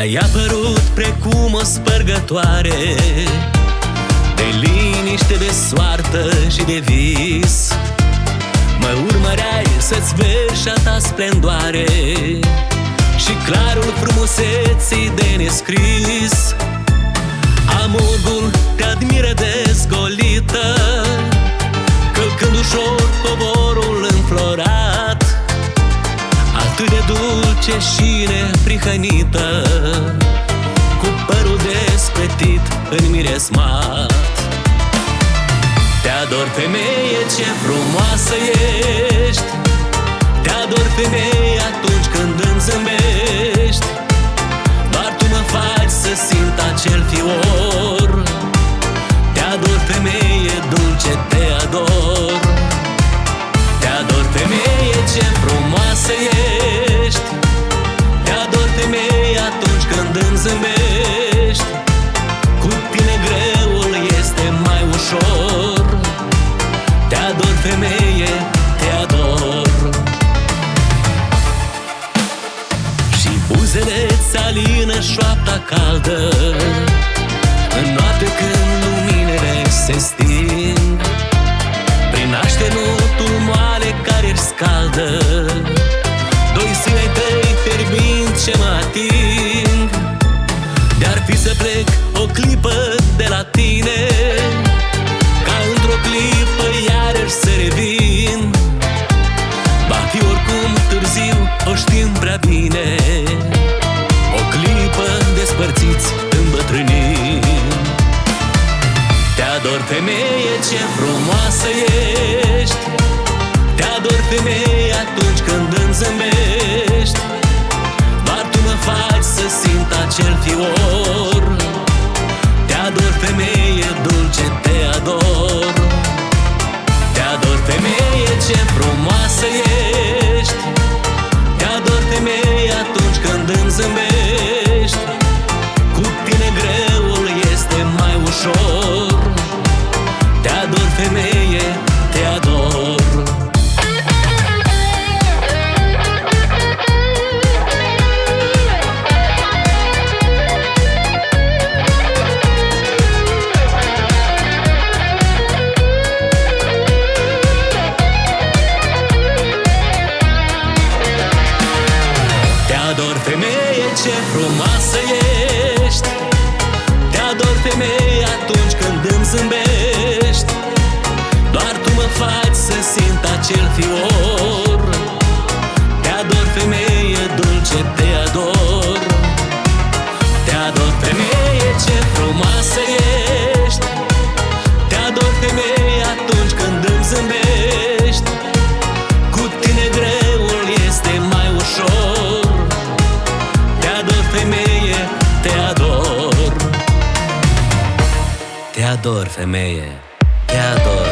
Mi-ai apărut precum o spărgătoare de liniște, de soartă și de vis. Mă urmăreai să-ți vezi a ta splendoare și clarul frumuseții de nescris. Amurgul te admiră dezgolită, călcând ușor covorul înflorat, atât de dulce și neprihănită, cu părul despletit în miresmat. Te ador, femeie, ce frumoasă ești, te ador, femeie, atunci când îmi zâmbești. Doar tu mă faci să simt acel fior. Te ador, femeie, dulce, te ador. Te ador, femeie, ce frumoasă ești, te ador, femeie, atunci când îmi zâmbești. Cu tine greul este mai ușor. Te ador, femeie, te ador. Și buzele-ți alină șoapta caldă în noapte când luminile se sting, prin așternutul moale care-și scaldă doi sânei tăi fierbinți ce mă ating. De-ar fi să plec o clipă de la tine, ca într-o clipă iarăși să revin. Va fi oricum târziu, o știm prea bine, o clipă despărțiți îmbătrânim. Te ador, femeie, ce frumoasă ești, te ador, femeie, atunci când îmi zâmbești. Doar tu mă faci să simt acel fior. Te ador, femeie, dulce, te ador. Te ador, femeie, ce frumoasă ești, te ador, femeie, atunci când îmi zâmbești. Cu tine greul este mai ușor. Te ador, femeie, te ador. Te ador, femeie, ce frumoasă ești, te ador, femeie, atunci când îmi zâmbești. Doar tu mă faci să simt acel fior. Te ador, femeie, dulce, te ador. Te ador, femeie, ce frumoasă ești, te ador, femeie, atunci când îmi zâmbești. Cu tine greul este mai ușor. Te ador, femeie, te ador. Te ador, femeie, te ador.